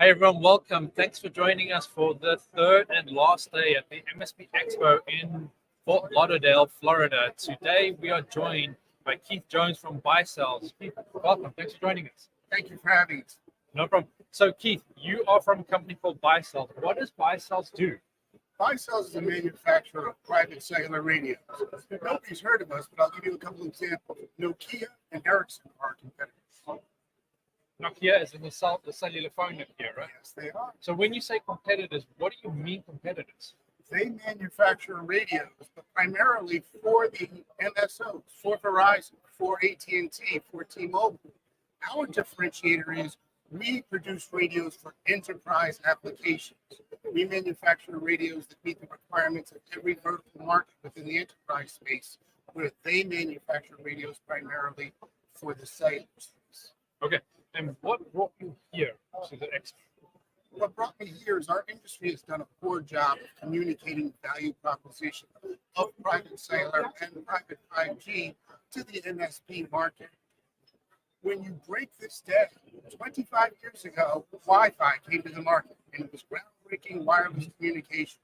Hey everyone, welcome. Thanks for joining us for the third and last day at the MSP Expo in Fort Lauderdale, Florida. Today we are joined by Keith Jones from Buy Cells. Keith, welcome. Thanks for joining us. Thank you for having us. No problem. So Keith, you are from a company called Buy Cells. What does Buy Cells do? Buy Cells is a manufacturer of private cellular radios. Nobody's heard of us, but I'll give you a couple of examples. Nokia and Ericsson are our competitors. Nokia is in the cellular phone Nokia, right? Yes, they are. So when you say competitors, what do you mean competitors? They manufacture radios, but primarily for the MSOs, for Verizon, for AT&T, for T-Mobile. Our differentiator is we produce radios for enterprise applications. We manufacture radios that meet the requirements of every vertical market within the enterprise space, where they manufacture radios primarily for the cellular space. Okay. And what brought you here to the expo? What brought me here is our industry has done a poor job of communicating value proposition of private cellular and private 5G to the MSP market. When you break this down, 25 years ago, Wi-Fi came to the market and it was groundbreaking wireless communication.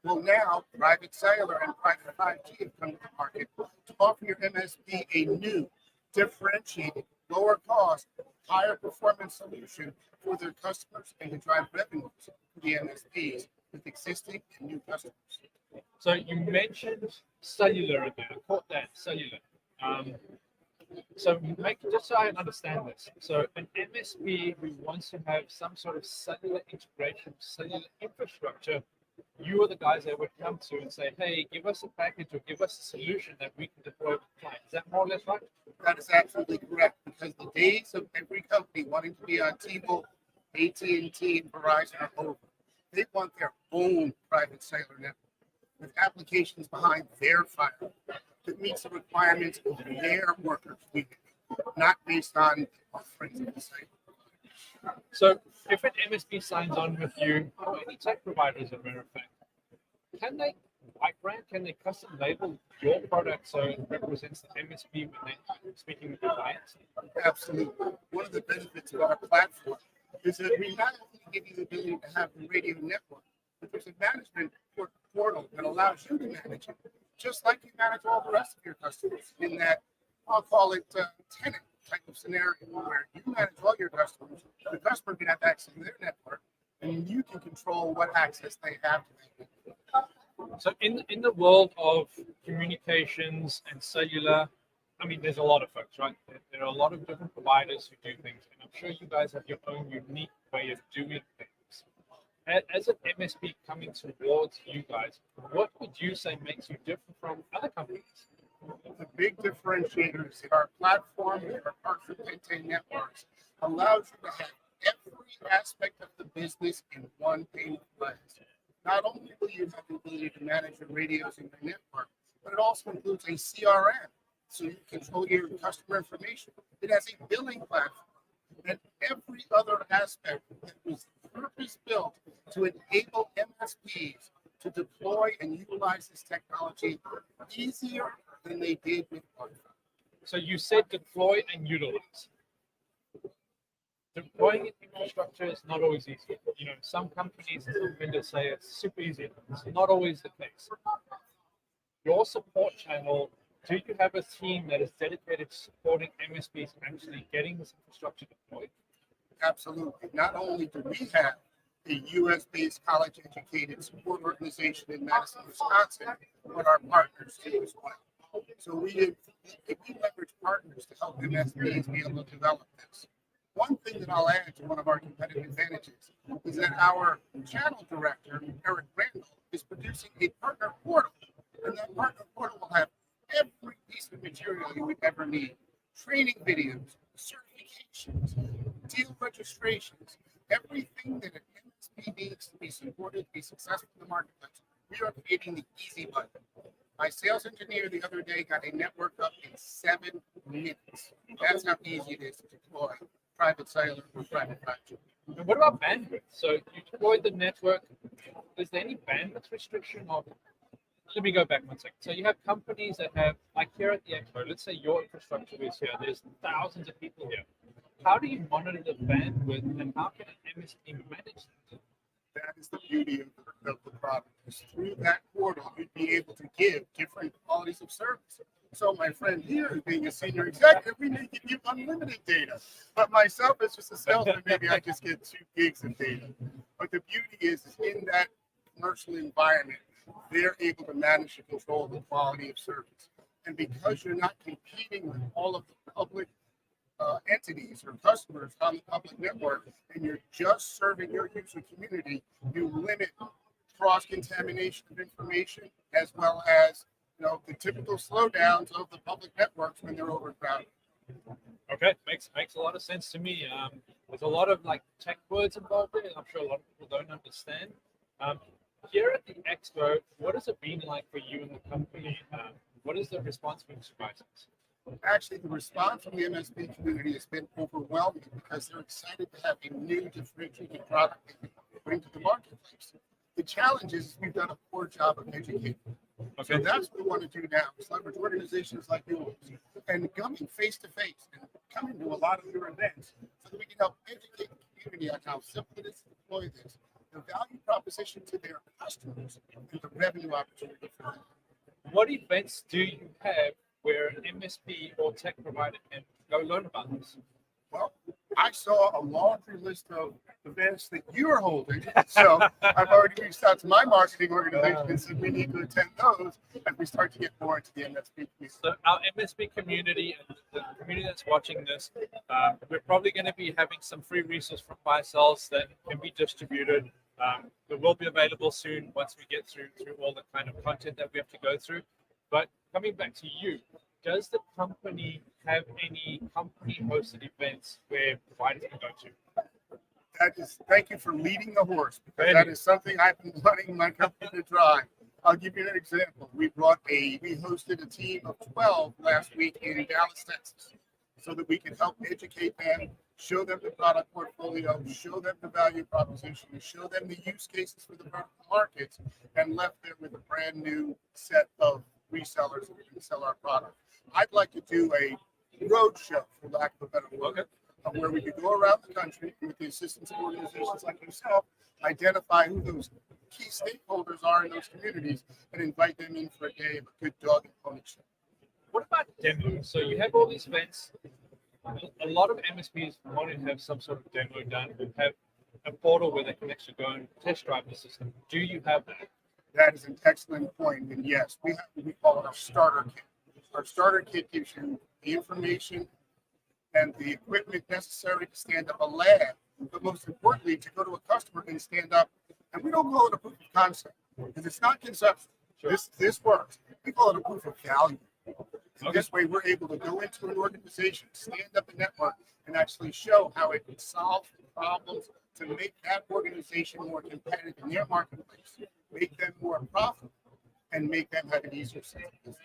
Well, now private cellular and private 5G have come to the market to offer your MSP a new, differentiated, lower cost, higher performance solution for their customers and to drive revenues for the MSPs with existing and new customers. So you mentioned cellular again. I caught that, cellular. So just so I understand this. So an MSP who wants to have some sort of cellular integration, cellular infrastructure, you are the guys that would come to and say, hey, give us a package or give us a solution that we can deploy with the client. Is that more or less right? That is absolutely correct, because the days of every company wanting to be on T-Mobile, AT&T, and Verizon are over. They want their own private cellular network with applications behind their firewall that meets the requirements of their worker community, not based on offerings of the site. So if an MSP signs on with you, or any tech provider as a matter of fact, can they white brand, can they custom label your product so it represents the MSP when they're speaking with your clients? Absolutely. One of the benefits of our platform is that we not only give you the ability to have the radio network, but there's a management portal that allows you to manage it, just like you manage all the rest of your customers in that, I'll call it tenant type of scenario where you manage all your customers, the customer can have access to their network, and you can control what access they have to their network. So in the world of communications and cellular, I mean, there's a lot of folks, right? There are a lot of different providers who do things, and I'm sure you guys have your own unique way of doing things. As an MSP coming towards you guys, what would you say makes you different from other companies? The big differentiator is that our platform and our partner Pente networks allows you to have every aspect of the business in one pane of glass. Not only will you have the ability to manage your radios in your network, but it also includes a CRM, so you control your customer information. It has a billing platform and every other aspect that was purpose-built to enable MSPs to deploy and utilize this technology easier than they did with Wi-Fi. So you said deploy and utilize. Deploying infrastructure is not always easy. You know, some companies and some vendors say it's super easy. It's not always the case. Your support channel, do you have a team that is dedicated to supporting MSPs actually getting this infrastructure deployed? Absolutely. Not only do we have a U.S.-based college-educated support organization in Madison, Wisconsin, but our partners do as well. So we leverage partners to help MSPs be able to develop this. One thing that I'll add to one of our competitive advantages is that our channel director, Eric Randall, is producing a partner need, training videos, certifications, deal registrations, everything that an MSP needs to be supported, to be successful in the marketplace. We are creating the easy button. My sales engineer the other day got a network up in 7 minutes. That's how easy it is to deploy private cellular or private 5G. And what about bandwidth? So you deploy the network. Is there any bandwidth restriction? Or let me go back one second. So you have companies that have, like here at the expo, let's say your infrastructure is here. There's thousands of people here. How do you monitor the bandwidth, and how can an MSP manage it? That is the beauty of the product. Is through that portal, you'd be able to give different qualities of service. So my friend here, being a senior executive, we may give you unlimited data. But myself, as just a salesman, maybe I just get 2 gigs of data. But the beauty is in that commercial environment, they're able to manage and control the quality of service. And because you're not competing with all of the public entities or customers on the public network, and you're just serving your user community, you limit cross-contamination of information as well as the typical slowdowns of the public networks when they're overcrowded. Okay, makes a lot of sense to me. There's a lot of like tech words involved in it. I'm sure a lot of people don't understand. Here at the expo, what has it been like for you and the company? What is the response from supervisors? Actually, the response from the MSP community has been overwhelming because they're excited to have a new differentiated product that they can bring to the marketplace. The challenge is we've done a poor job of educating. Okay. So that's what we want to do now, is leverage organizations like yours and coming face to face and coming to a lot of your events so that we can help educate the community on how simple it is to deploy this, the value proposition to their customers, and the revenue opportunity for them. What events do you have where an MSP or tech provider can go learn about this? Well, I saw a laundry list of events that you're holding, so I've already reached out to my marketing organization and said we need to attend those as we start to get more into the MSP community. So our MSP community and the community that's watching this, we're probably going to be having some free resources from Buy-Sells that can be distributed. It will be available soon once we get through all the kind of content that we have to go through. But coming back to you, does the company have any company-hosted events where providers can go to? Thank you for leading the horse, because that is something I've been wanting my company to drive. I'll give you an example. We hosted a team of 12 last week in Dallas, Texas, so that we can help educate them, show them the product portfolio, show them the value proposition, and show them the use cases for the vertical markets, and left them with a brand new set of resellers that can sell our product. I'd like to do a road show, for lack of a better word, where we could go around the country with the assistance of organizations like yourself, identify who those key stakeholders are in those communities, and invite them in for a day of a good dog and pony show. What about demos? So you have all these events. A lot of MSPs want to have some sort of demo done and have a portal where they can actually go and test drive the system. Do you have that? That is an excellent point. And yes, we have what we call our starter kit. Our starter kit gives you the information and the equipment necessary to stand up a lab, but most importantly, to go to a customer and stand up. And we don't call it a proof of concept because it's not conceptual. Sure. This works. We call it a proof of value. And this way, we're able to go into an organization, stand up a network, and actually show how it can solve problems to make that organization more competitive in their marketplace, make them more profitable, and make them have an easier sales business.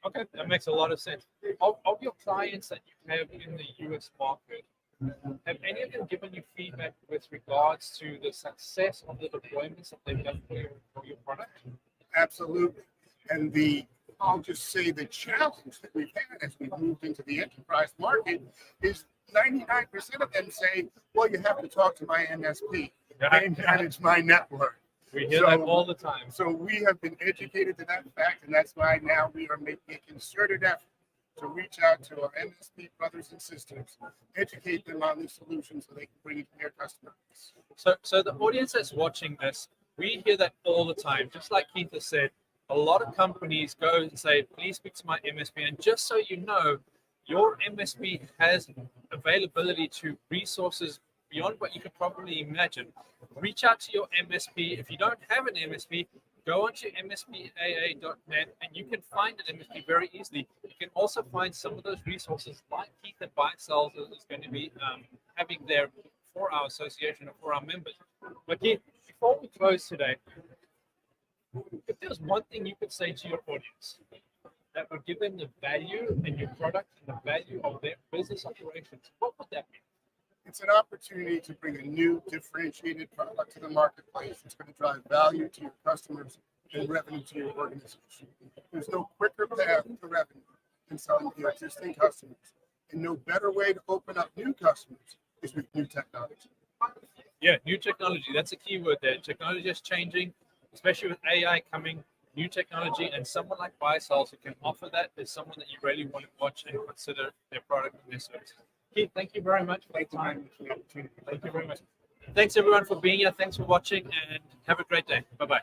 Okay, that makes a lot of sense. Of your clients that you have in the US market, have any of them given you feedback with regards to the success of the deployments that they've done for your product? Absolutely. And I'll just say the challenge that we've had as we've moved into the enterprise market is 99% of them say, well, you have to talk to my MSP. They manage my network. We hear that all the time. So we have been educated to that fact, and that's why now we are making a concerted effort to reach out to our MSP brothers and sisters, educate them on the solution so they can bring it to their customers. So the audience that's watching this, we hear that all the time. Just like Keith has said, a lot of companies go and say, please speak to my MSP. And just so you know, your MSP has availability to resources beyond what you could probably imagine. Reach out to your MSP. If you don't have an MSP, go onto mspaa.net and you can find an MSP very easily. You can also find some of those resources like Keith and Buy Cells is going to be having there for our association or for our members. But Keith, before we close today, if there's one thing you could say to your audience that would give them the value in your product and the value of their business operations, what would that be? It's an opportunity to bring a new differentiated product to the marketplace. It's going to drive value to your customers and revenue to your organization. There's no quicker path to revenue than selling to existing customers. And no better way to open up new customers is with new technology. Yeah, new technology. That's a key word there. Technology is changing, especially with AI coming, new technology, and someone like BuySales who can offer that is someone that you really want to watch and consider their product and their service. Keith, thank you very much for your time. Thank you very much. Thanks everyone for being here. Thanks for watching and have a great day. Bye-bye.